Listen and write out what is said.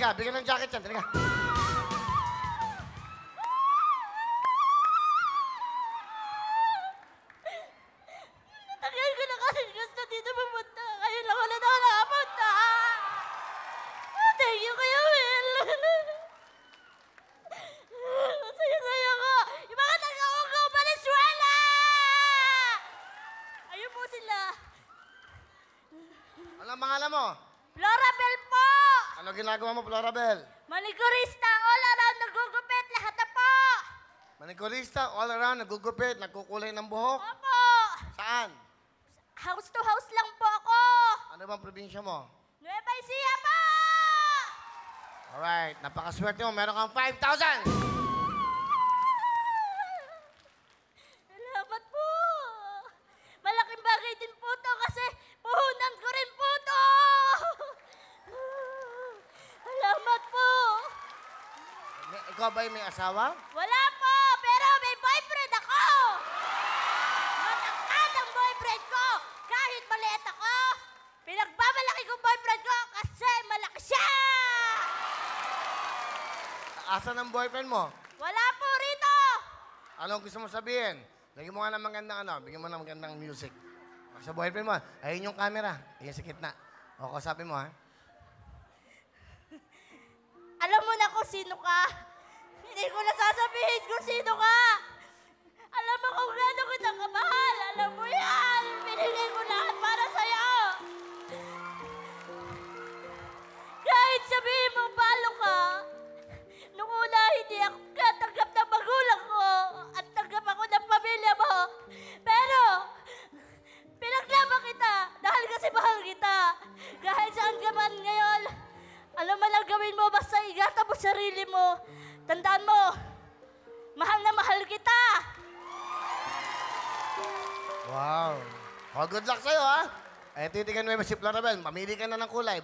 Halika, bigyan ng jacket yan. Halika. Tagal ko na kasi gusto dito pumunta. Ngayon lang ulit ako nakapunta. Thank you, Kuya Will. Saya-saya ko. Yung mga taga-ugaw Valenzuela! Ayun po sila. Ano ang pangalan mo? Florabel po! Ano ginagawa mo, Florabel? Manicurista, all around nagugupit, lahat na po! Manikurista, all around, nagugupit, nagkukulay ng buhok. Opo! Saan? House to house lang po ako! Ano bang probinsya mo? Nueva Ecija po! Alright, napakaswerte mo. Meron kang 5,000! Salamat po! Malaking bagay din po to kasi puhunan ko rin po to! Salamat po! Ikaw ba'y may asawa? Wala po! Pero may boyfriend ako! Matangkad ang boyfriend ko! Kahit maliit ako! Pinagbamalaki kong boyfriend ko kasi malaki siya! Asan ang boyfriend mo? Wala po rito! Anong gusto mo sabihin? Lagyan mo nga ng magandang bigyan mo ng magandang music. Sa boyfriend mo, ayun yung camera. Ayun sa gitna. O, kausapin mo, ha? Alam mo na kung sino ka. Hindi ko na sasabihin kung sino ka. Alam mo kung gaano kita kamahal. Alam mo yan. Binigay ko lahat para sa'yo. Kahit sabihin mo balo ka, nung una hindi ako katanggap ng magulang ko at tanggap ako ng pamilya mo. Pero, pinaglaban kita dahil kasi mahal kita. Kahit saan ka man ngayon, alam mo lang gawin mo, basta ingatan mo sarili mo. Tandaan mo, mahal na mahal kita. Wow. Oh, good luck sa'yo, ha? Eh, titigan mo si Florabel. Mamili ka na ng kulay.